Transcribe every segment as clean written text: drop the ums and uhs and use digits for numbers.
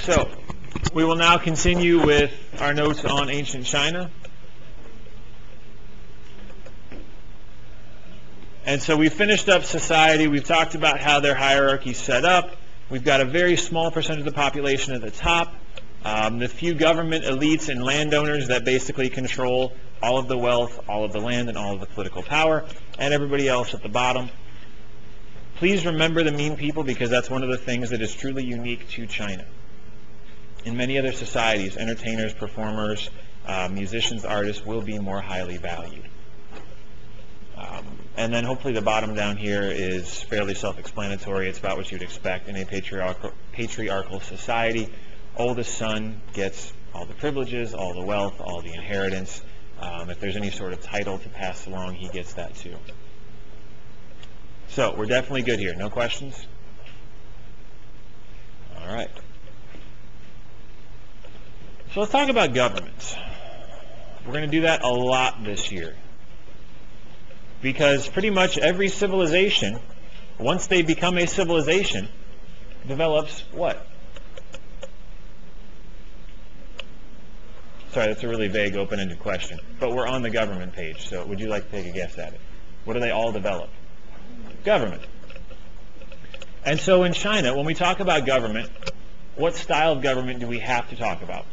So, we will now continue with our notes on ancient China. And so we finished up society. We've talked about how their hierarchy is set up. We've got a very small percentage of the population at the top. The few government elites and landowners that basically control all of the wealth, all of the land, and all of the political power, and everybody else at the bottom. Please remember the mean people, because that's one of the things that is truly unique to China. In many other societies, entertainers, performers, musicians, artists will be more highly valued. And then hopefully the bottom down here is fairly self-explanatory. It's about what you'd expect in a patriarchal society. Oldest son gets all the privileges, all the wealth, all the inheritance. If there's any sort of title to pass along, he gets that too. So we're definitely good here. No questions? All right. So let's talk about governments. We're going to do that a lot this year, because pretty much every civilization, once they become a civilization, develops what? Sorry, that's a really vague, open-ended question. But we're on the government page, so would you like to take a guess at it? What do they all develop? Government. And so in China, when we talk about government, what style of government do we have to talk about?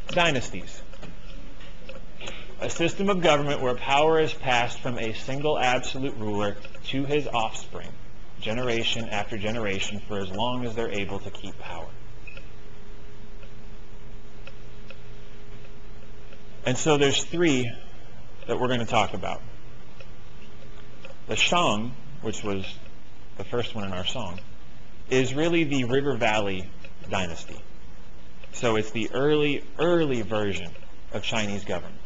Dynasties. A system of government where power is passed from a single absolute ruler to his offspring, generation after generation, for as long as they're able to keep power. And so there's three that we're going to talk about. The Shang, which was the first one in our song, is really the River Valley dynasty. So it's the early version of Chinese government.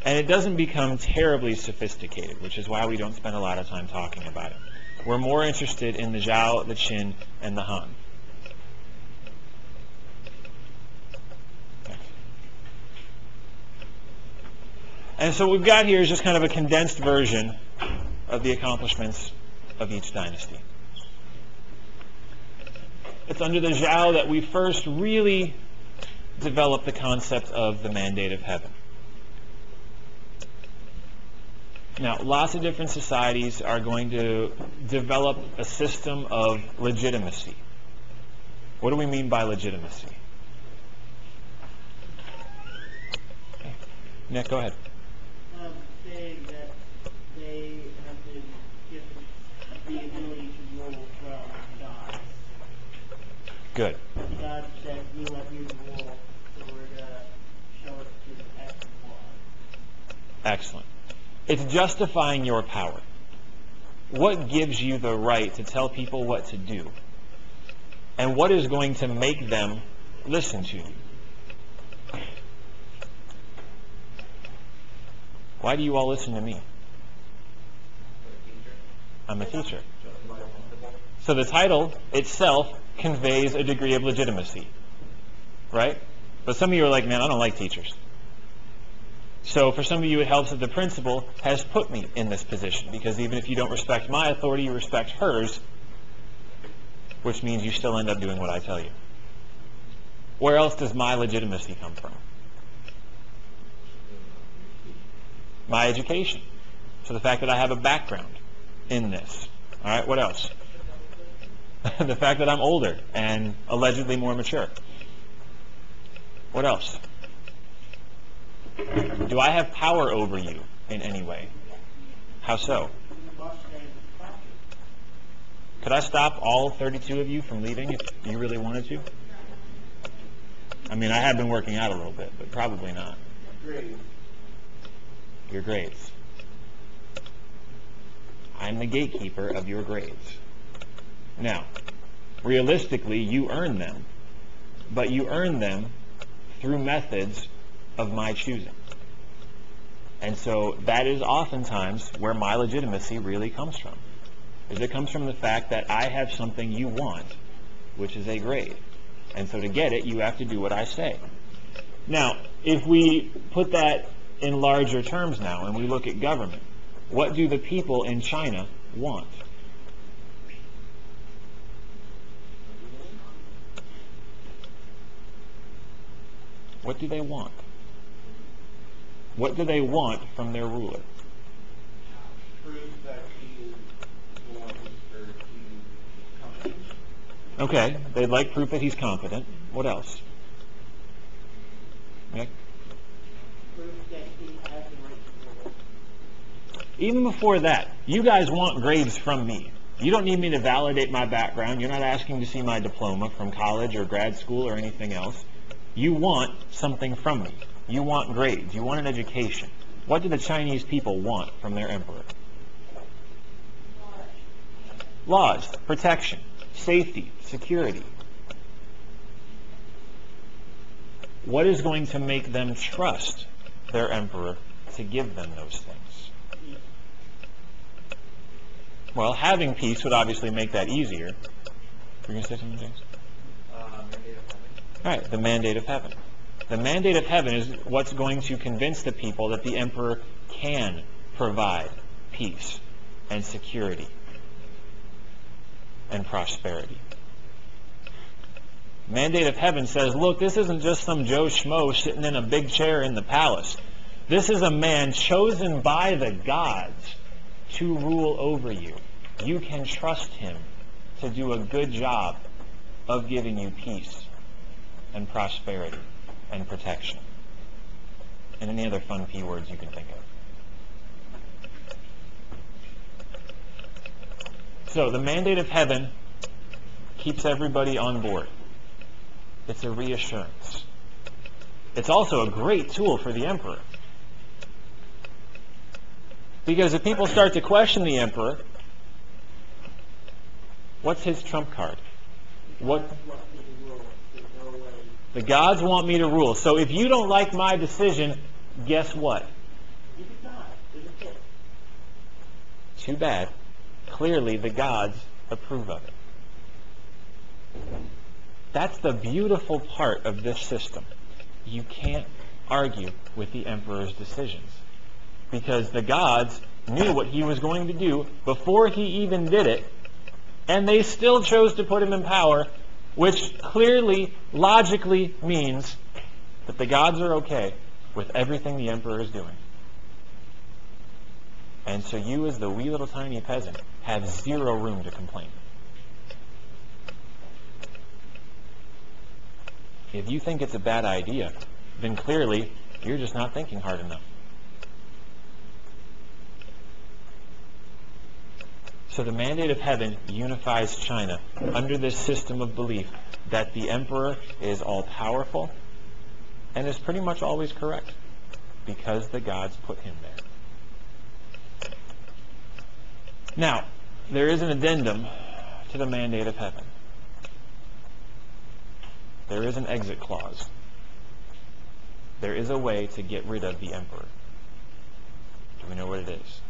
And it doesn't become terribly sophisticated, which is why we don't spend a lot of time talking about it. We're more interested in the Zhao, the Qin, and the Han. And so what we've got here is just kind of a condensed version of the accomplishments of each dynasty. It's under the Zhao that we first really developed the concept of the mandate of heaven. Now, lots of different societies are going to develop a system of legitimacy. What do we mean by legitimacy? Okay. Nick, go ahead. Saying that they have been given the ability to rule well as gods. Good. The God said, "We let you rule, so we're going to show it to the X and Y." Excellent. It's justifying your power. What gives you the right to tell people what to do? And what is going to make them listen to you? Why do you all listen to me? I'm a teacher. So the title itself conveys a degree of legitimacy, right? But some of you are like, man, I don't like teachers. So for some of you, it helps that the principal has put me in this position, because even if you don't respect my authority, you respect hers, which means you still end up doing what I tell you. Where else does my legitimacy come from? My education. So the fact that I have a background in this. All right, what else? The fact that I'm older and allegedly more mature. What else? Do I have power over you in any way? How so? Could I stop all 32 of you from leaving if you really wanted to? I mean, I have been working out a little bit, but probably not. Your grades. I'm the gatekeeper of your grades. Now, realistically, you earn them, but you earn them through methods of my choosing. And so that is oftentimes where my legitimacy really comes from. Is it comes from the fact that I have something you want, which is a grade. And so to get it, you have to do what I say. Now, if we put that in larger terms now, and we look at government, what do the people in China want? What do they want? What do they want from their ruler? Proof that he is born or he is competent. Okay, they'd like proof that he's competent. What else? Nick? Proof that he has the right to rule. Even before that, you guys want grades from me. You don't need me to validate my background. You're not asking to see my diploma from college or grad school or anything else. You want something from me. You want grades. You want an education. What do the Chinese people want from their emperor? Laws, protection, safety, security. What is going to make them trust their emperor to give them those things? Well, having peace would obviously make that easier. Were you going to say something, James? Mandate of heaven. All right, the mandate of heaven. The mandate of heaven is what's going to convince the people that the emperor can provide peace and security and prosperity. Mandate of heaven says, look, this isn't just some Joe Schmo sitting in a big chair in the palace. This is a man chosen by the gods to rule over you. You can trust him to do a good job of giving you peace and prosperity and protection. And any other fun P words you can think of. So the mandate of heaven keeps everybody on board. It's a reassurance. It's also a great tool for the emperor. Because if people start to question the emperor, what's his trump card? What? The gods want me to rule. So if you don't like my decision, guess what? You can die. There's a kid. Too bad. Clearly the gods approve of it. That's the beautiful part of this system. You can't argue with the emperor's decisions. Because the gods knew what he was going to do before he even did it, and they still chose to put him in power, which clearly, logically means that the gods are okay with everything the emperor is doing. And so you, as the wee little tiny peasant, have zero room to complain. If you think it's a bad idea, then clearly you're just not thinking hard enough. So the mandate of heaven unifies China under this system of belief that the emperor is all-powerful and is pretty much always correct because the gods put him there. Now, there is an addendum to the mandate of heaven. There is an exit clause. There is a way to get rid of the emperor. Do we know what it is?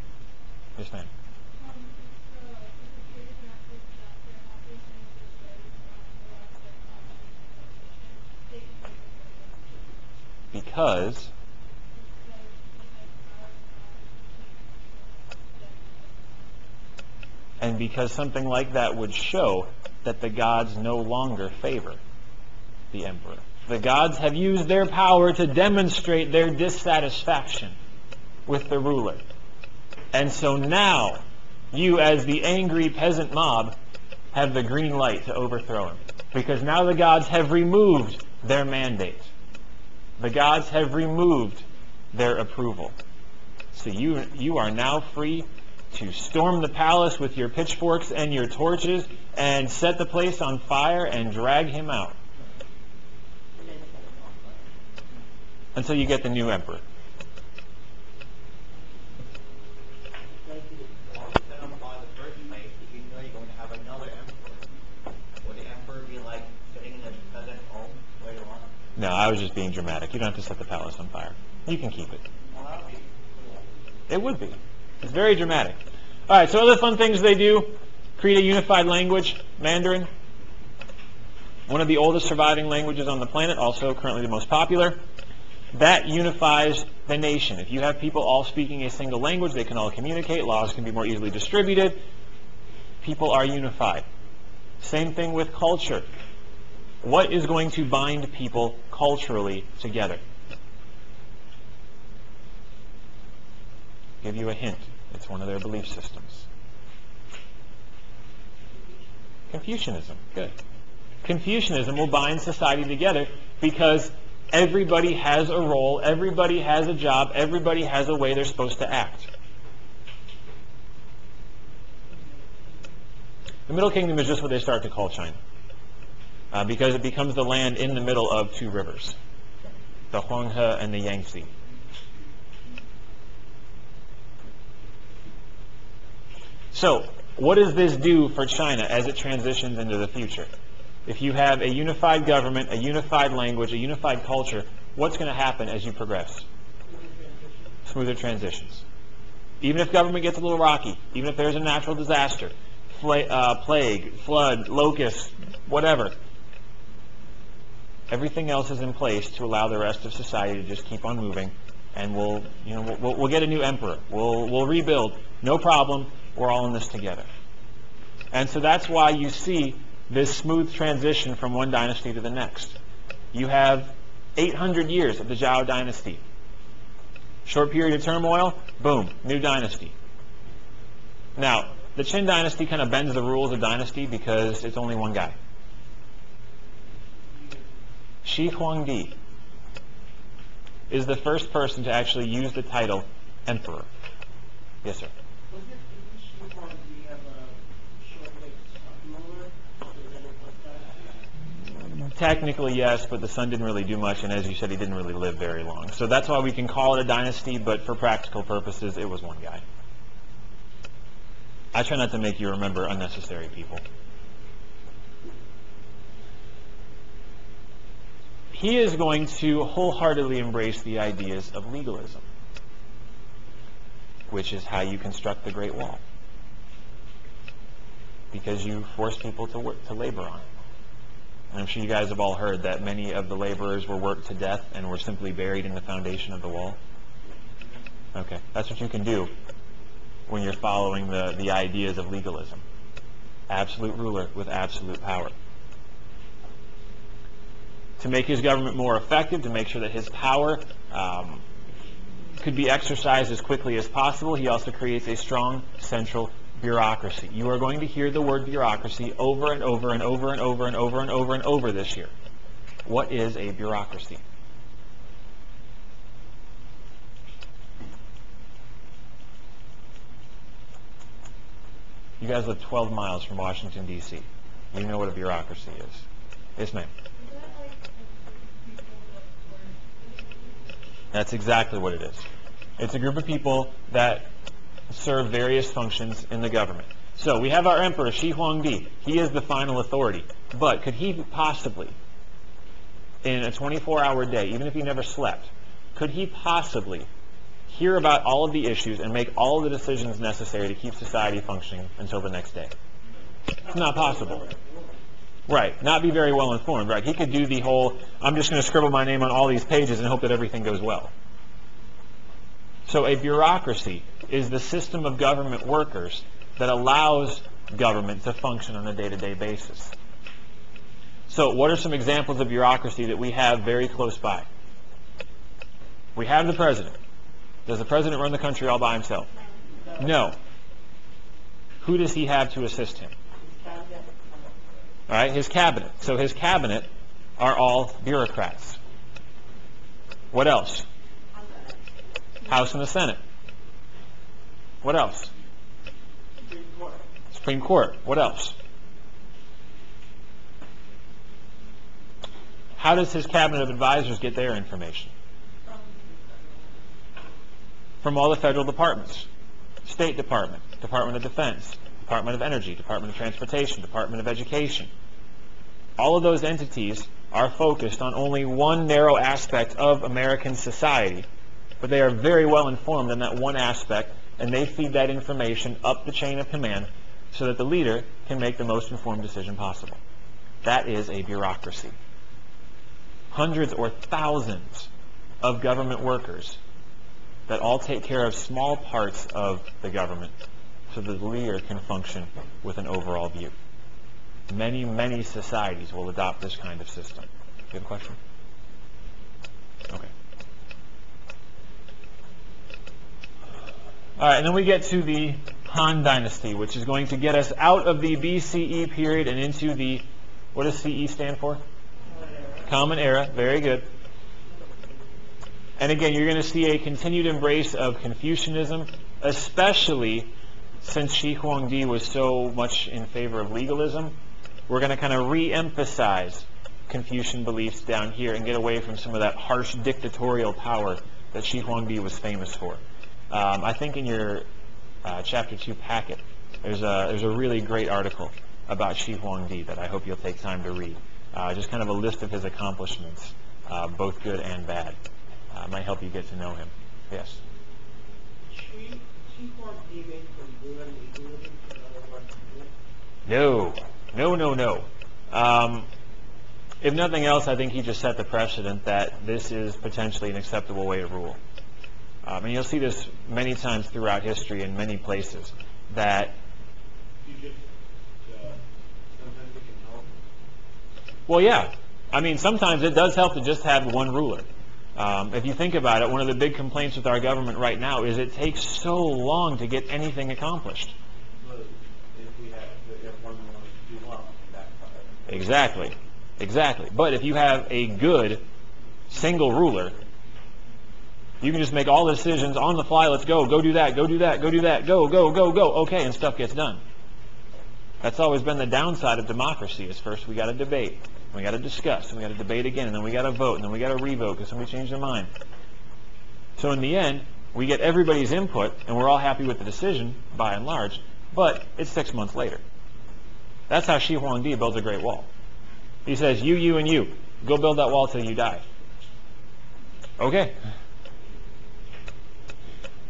Yes, ma'am. Because something like that would show that the gods no longer favor the emperor. The gods have used their power to demonstrate their dissatisfaction with the ruler. And so now, you as the angry peasant mob have the green light to overthrow him. Because now the gods have removed their mandate. The gods have removed their approval. So you are now free to storm the palace with your pitchforks and your torches and set the place on fire and drag him out. Until you get the new emperor. No, I was just being dramatic. You don't have to set the palace on fire. You can keep it. It would be. It's very dramatic. All right, so other fun things they do. Create a unified language, Mandarin. One of the oldest surviving languages on the planet, also currently the most popular. That unifies the nation. If you have people all speaking a single language, they can all communicate. Laws can be more easily distributed. People are unified. Same thing with culture. What is going to bind people culturally together? Give you a hint. It's one of their belief systems. Confucianism. Good. Confucianism will bind society together because everybody has a role, everybody has a job, everybody has a way they're supposed to act. The Middle Kingdom is just what they start to call China, because it becomes the land in the middle of two rivers, the Huanghe and the Yangtze. So, what does this do for China as it transitions into the future? If you have a unified government, a unified language, a unified culture, what's going to happen as you progress? Smoother transitions. Even if government gets a little rocky, even if there's a natural disaster, plague, flood, locust, whatever, everything else is in place to allow the rest of society to just keep on moving, and we'll get a new emperor. We'll rebuild. No problem. We're all in this together. And so that's why you see this smooth transition from one dynasty to the next. You have 800 years of the Zhao dynasty. Short period of turmoil, boom, new dynasty. Now, the Qin dynasty kind of bends the rules of dynasty because it's only one guy. Shi Huangdi is the first person to actually use the title emperor. Yes, sir. Technically, yes, but the son didn't really do much, and as you said, he didn't really live very long. So that's why we can call it a dynasty, but for practical purposes, it was one guy. I try not to make you remember unnecessary people. He is going to wholeheartedly embrace the ideas of legalism, which is how you construct the Great Wall, because you force people to labor on it. I'm sure you guys have all heard that many of the laborers were worked to death and were simply buried in the foundation of the wall. Okay, that's what you can do when you're following the ideas of legalism. Absolute ruler with absolute power. To make his government more effective, to make sure that his power could be exercised as quickly as possible, he also creates a strong central bureaucracy. You are going to hear the word bureaucracy over and over and over and over and over and over and over this year. What is a bureaucracy? You guys live 12 miles from Washington, D.C. You know what a bureaucracy is. Yes, ma'am. That's exactly what it is. It's a group of people that serve various functions in the government. So we have our emperor, Shi Huangdi. He is the final authority. But could he possibly, in a 24-hour day, even if he never slept, could he possibly hear about all of the issues and make all of the decisions necessary to keep society functioning until the next day? It's not possible. Right. Not be very well informed. Right. He could do the whole, I'm just going to scribble my name on all these pages and hope that everything goes well. So a bureaucracy is the system of government workers that allows government to function on a day-to-day basis. So what are some examples of bureaucracy that we have very close by? We have the president. Does the president run the country all by himself? No. Who does he have to assist him? All right, his cabinet. So his cabinet are all bureaucrats. What else? House and the Senate. What else? Supreme Court. What else? How does his cabinet of advisors get their information? From all the federal departments. State Department, Department of Defense, Department of Energy, Department of Transportation, Department of Education. All of those entities are focused on only one narrow aspect of American society, but they are very well informed in that one aspect, and they feed that information up the chain of command so that the leader can make the most informed decision possible. That is a bureaucracy. Hundreds or thousands of government workers that all take care of small parts of the government so that the leader can function with an overall view. Many, many societies will adopt this kind of system. You have a question? Okay. All right, and then we get to the Han Dynasty, which is going to get us out of the BCE period and into the, what does CE stand for? Common Era. Very good. And again, you're going to see a continued embrace of Confucianism, especially since Shi Huangdi was so much in favor of legalism. We're going to kind of re-emphasize Confucian beliefs down here and get away from some of that harsh dictatorial power that Shi Huangdi was famous for. I think in your Chapter 2 packet, there's a really great article about Shi Huangdi that I hope you'll take time to read. Just kind of a list of his accomplishments, both good and bad. Might help you get to know him. Yes? No. If nothing else, I think he just set the precedent that this is potentially an acceptable way to rule. And you'll see this many times throughout history in many places, that sometimes it can help. well, yeah. I mean, sometimes it does help to just have one ruler. If you think about it, one of the big complaints with our government right now is it takes so long to get anything accomplished. But if one wants to do well, that's fine. Exactly. But if you have a good single ruler, you can just make all the decisions on the fly. Let's go do that, go do that, go do that, go. Okay, and stuff gets done. That's always been the downside of democracy, is first we got to debate, we got to discuss, and we got to debate again, and then we got to vote, and then we got to revote because somebody changed their mind. So in the end, we get everybody's input, and we're all happy with the decision, by and large, but it's 6 months later. That's how Shi Huangdi builds a Great Wall. He says, you, and you, go build that wall till you die. Okay.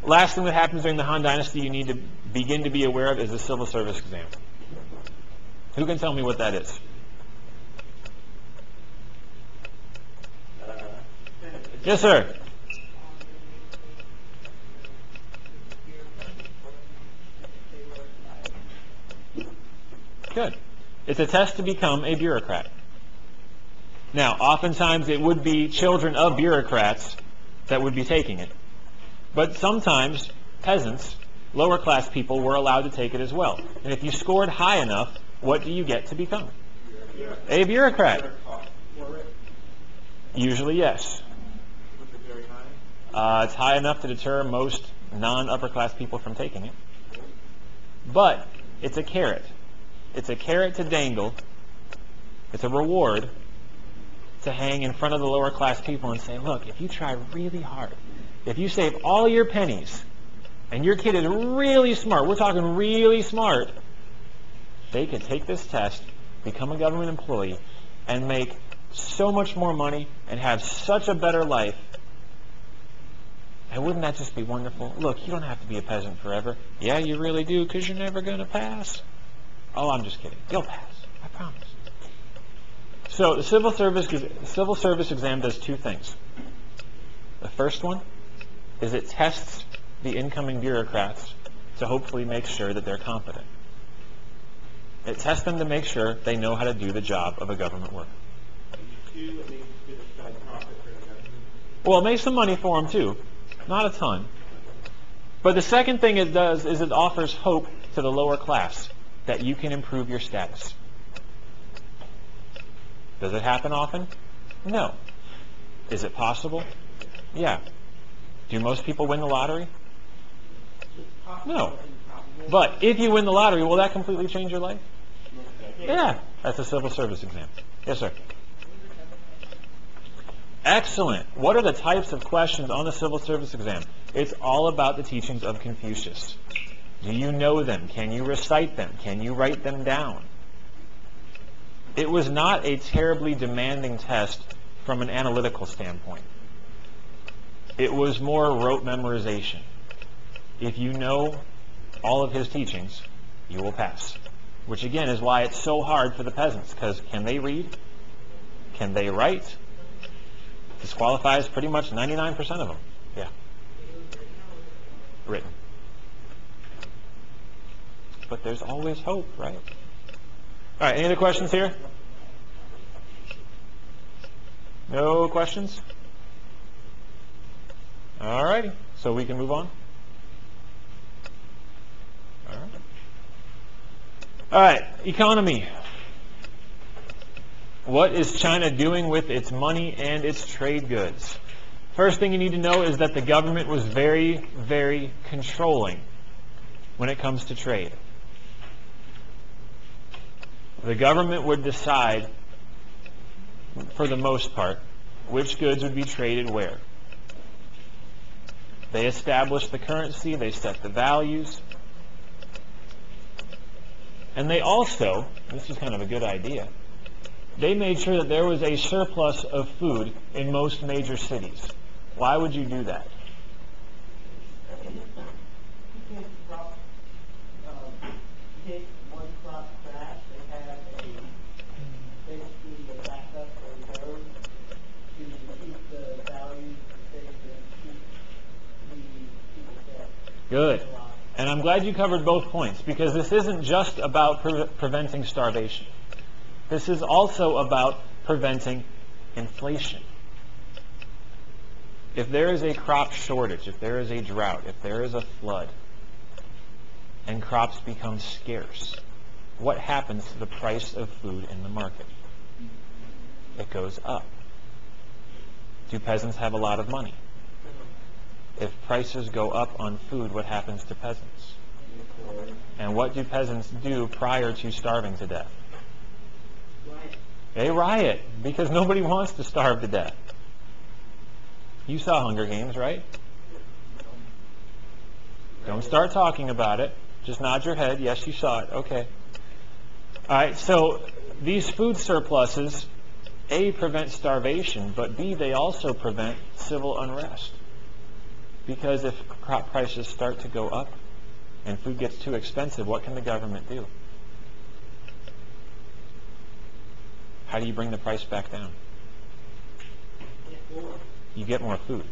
Last thing that happens during the Han Dynasty you need to begin to be aware of is the civil service exam. Who can tell me what that is? Yes, sir. Good. It's a test to become a bureaucrat. Now, oftentimes it would be children of bureaucrats that would be taking it. But sometimes peasants, lower class people, were allowed to take it as well. And if you scored high enough, what do you get to become? A bureaucrat. Usually, yes. It's high enough to deter most non-upper class people from taking it. But it's a carrot. It's a carrot to dangle. It's a reward to hang in front of the lower class people and say, look, if you try really hard, if you save all your pennies, and your kid is really smart, we're talking really smart, they could take this test, become a government employee, and make so much more money and have such a better life. And wouldn't that just be wonderful? Look, you don't have to be a peasant forever. Yeah, you really do, because you're never going to pass. Oh, I'm just kidding. You'll pass. I promise. So the civil service exam does two things. The first one is it tests the incoming bureaucrats to hopefully make sure that they're competent. It tests them to make sure they know how to do the job of a government worker. Well, it makes some money for them too. Not a ton. But the second thing it does is it offers hope to the lower class that you can improve your status. Does it happen often? No. Is it possible? Yeah. Do most people win the lottery? No. But if you win the lottery, will that completely change your life? Yeah. That's a civil service exam. Yes, sir. Excellent. What are the types of questions on the civil service exam? It's all about the teachings of Confucius. Do you know them? Can you recite them? Can you write them down? It was not a terribly demanding test from an analytical standpoint. It was more rote memorization. If you know all of his teachings, you will pass. Which again is why it's so hard for the peasants, because can they read? Can they write? Disqualifies pretty much 99% of them. Yeah. Written. But there's always hope, right? All right, any other questions here? No questions? All righty, so we can move on. All right, economy. What is China doing with its money and its trade goods? First thing you need to know is that the government was very, very controlling when it comes to trade. The government would decide, for the most part, which goods would be traded where. They established the currency, they set the values, and they also, this is kind of a good idea, they made sure that there was a surplus of food in most major cities. Why would you do that? Take one crop crash, they have basically a backup or reserve to keep the values the same and keep the people fed. Good. And I'm glad you covered both points, because this isn't just about preventing starvation. This is also about preventing inflation. If there is a crop shortage, if there is a drought, if there is a flood, and crops become scarce, what happens to the price of food in the market? It goes up. Do peasants have a lot of money? If prices go up on food, what happens to peasants? And what do peasants do prior to starving to death? Riot. They riot, because nobody wants to starve to death. You saw Hunger Games, right? Don't start talking about it. Just nod your head. Yes, you saw it. Okay. All right, so these food surpluses, A, prevent starvation, but B, they also prevent civil unrest. Because if crop prices start to go up and food gets too expensive, what can the government do? How do you bring the price back down? You get more food.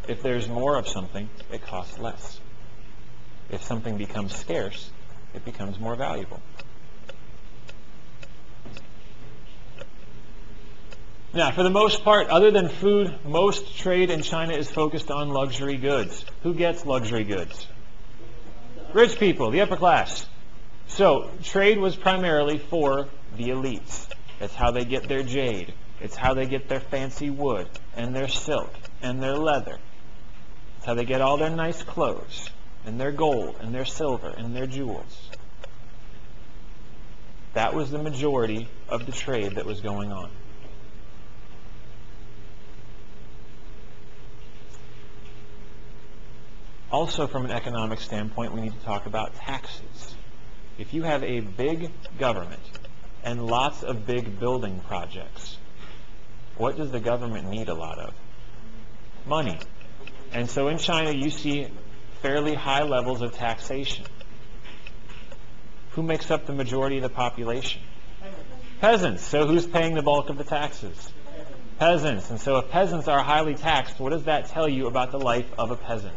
If there's more of something, it costs less. If something becomes scarce, it becomes more valuable. Now, for the most part, other than food, most trade in China is focused on luxury goods. Who gets luxury goods? Rich people, the upper class. So, trade was primarily for the elites. That's how they get their jade. It's how they get their fancy wood, and their silk, and their leather. It's how they get all their nice clothes, and their gold, and their silver, and their jewels. That was the majority of the trade that was going on. Also, from an economic standpoint, we need to talk about taxes. If you have a big government and lots of big building projects, what does the government need a lot of? Money. And so in China, you see fairly high levels of taxation. Who makes up the majority of the population? Peasants. So who's paying the bulk of the taxes? Peasants. And so if peasants are highly taxed, what does that tell you about the life of a peasant?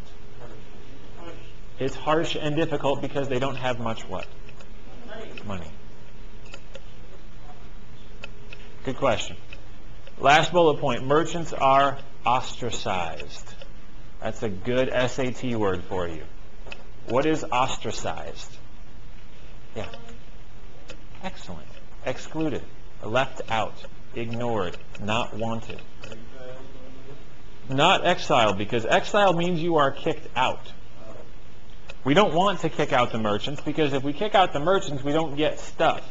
It's harsh and difficult because they don't have much what? Money. Good question. Last bullet point. Merchants are ostracized. That's a good SAT word for you. What is ostracized? Yeah. Excellent. Excluded. Left out. Ignored. Not wanted. Not exiled, because exile means you are kicked out. We don't want to kick out the merchants, because if we kick out the merchants, we don't get stuff.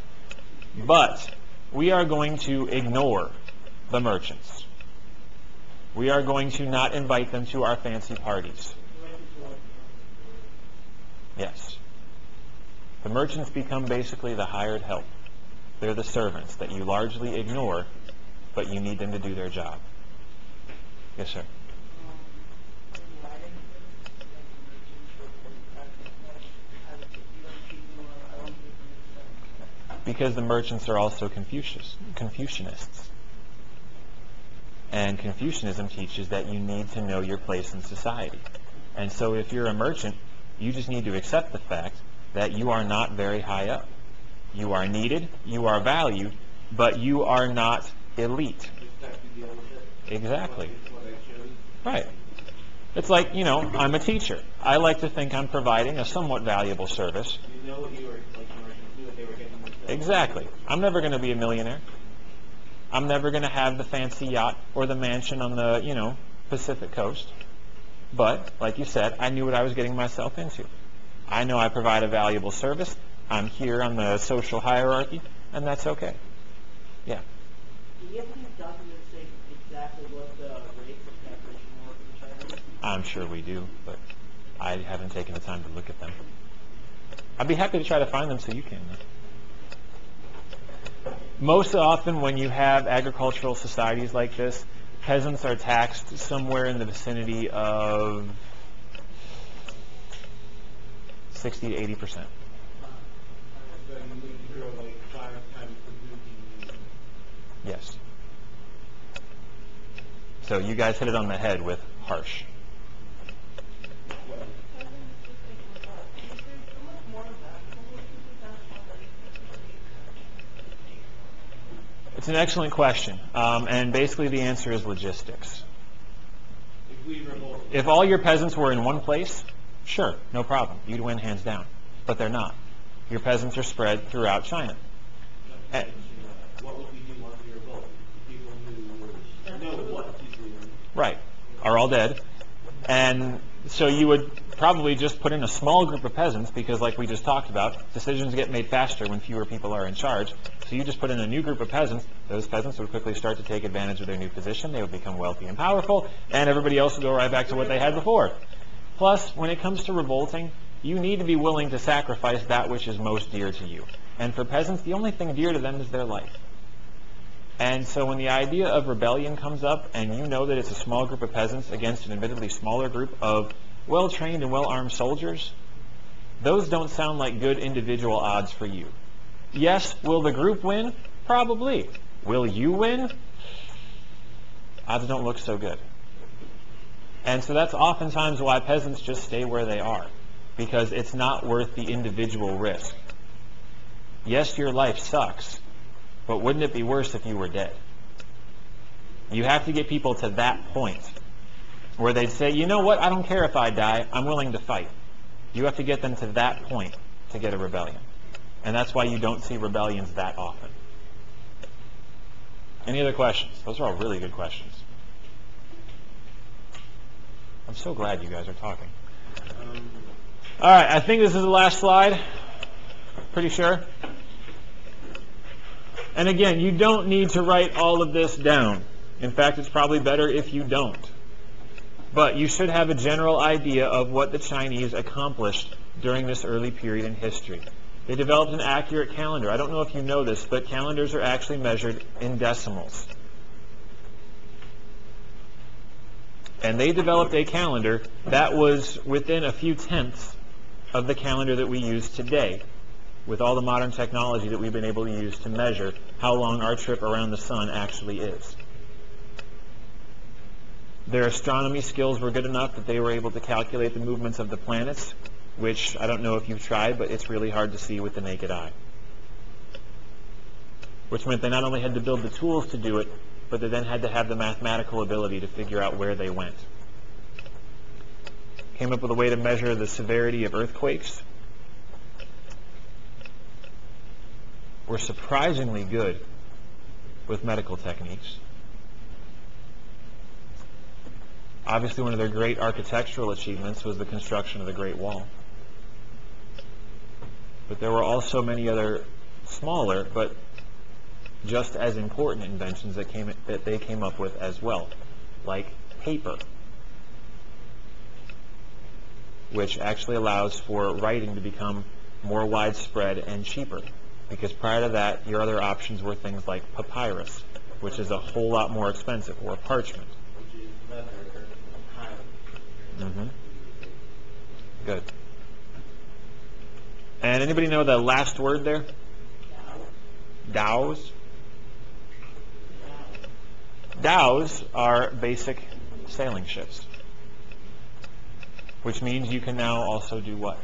But we are going to ignore the merchants. We are going to not invite them to our fancy parties. Yes. The merchants become basically the hired help. They're the servants that you largely ignore, but you need them to do their job. Yes, sir. Because the merchants are also Confucianists. And Confucianism teaches that you need to know your place in society. And so if you're a merchant, you just need to accept the fact that you are not very high up. You are needed, you are valued, but you are not elite. Exactly. Right. It's like, I'm a teacher. I like to think I'm providing a somewhat valuable service. You know what you were, like, you knew what they were getting themselves. Exactly. I'm never going to be a millionaire. I'm never going to have the fancy yacht or the mansion on the, Pacific coast. But, like you said, I knew what I was getting myself into. I know I provide a valuable service. I'm here on the social hierarchy, and that's okay. Yeah. Do you have any documents saying exactly what the rates of calculation were for the Chinese? I'm sure we do, but I haven't taken the time to look at them. I'd be happy to try to find them so you can. Most often when you have agricultural societies like this, peasants are taxed somewhere in the vicinity of 60 to 80%. Then we throw like 5 times the food. Yes. So you guys hit it on the head with harsh. It's an excellent question, and basically the answer is logistics. If we revolt, If all your peasants were in one place, sure, no problem. You'd win hands down. But they're not. Your peasants are spread throughout China. And- what would we do once we revolt? People who know what to do. Right, are all dead. And so you would probably just put in a small group of peasants because, like we just talked about, decisions get made faster when fewer people are in charge. So you just put in a new group of peasants. Those peasants would quickly start to take advantage of their new position. They would become wealthy and powerful, and everybody else would go right back to what they had before. Plus, when it comes to revolting, you need to be willing to sacrifice that which is most dear to you. And for peasants, the only thing dear to them is their life. And so when the idea of rebellion comes up, and you know that it's a small group of peasants against an admittedly smaller group of well-trained and well-armed soldiers, those don't sound like good individual odds for you. Yes, will the group win? Probably. Will you win? Odds don't look so good. And so that's oftentimes why peasants just stay where they are, because it's not worth the individual risk. Yes, your life sucks, but wouldn't it be worse if you were dead? You have to get people to that point where they'd say, you know what, I don't care if I die, I'm willing to fight. You have to get them to that point to get a rebellion. And that's why you don't see rebellions that often. Any other questions? Those are all really good questions. I'm so glad you guys are talking. All right, I think this is the last slide. Pretty sure. And again, you don't need to write all of this down. In fact, it's probably better if you don't. But you should have a general idea of what the Chinese accomplished during this early period in history. They developed an accurate calendar. I don't know if you know this, but calendars are actually measured in decimals. And they developed a calendar that was within a few tenths of the calendar that we use today, with all the modern technology that we've been able to use to measure how long our trip around the sun actually is. Their astronomy skills were good enough that they were able to calculate the movements of the planets, which I don't know if you've tried, but it's really hard to see with the naked eye. Which meant they not only had to build the tools to do it, but they then had to have the mathematical ability to figure out where they went. Came up with a way to measure the severity of earthquakes. Were surprisingly good with medical techniques. Obviously, one of their great architectural achievements was the construction of the Great Wall. But there were also many other smaller, but just as important inventions that they came up with as well, like paper, which actually allows for writing to become more widespread and cheaper. Because prior to that, your other options were things like papyrus, which is a whole lot more expensive, or parchment. Which is leather or cotton. Mm-hmm. Good. And anybody know the last word there? Dhows. Dhows are basic sailing ships, which means you can now also do what?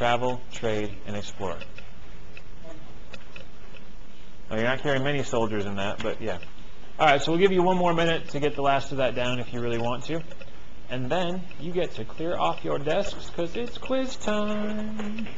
travel, trade, and explore. Well, you're not carrying many soldiers in that, but yeah. All right, so we'll give you one more minute to get the last of that down if you really want to. And then you get to clear off your desks because it's quiz time.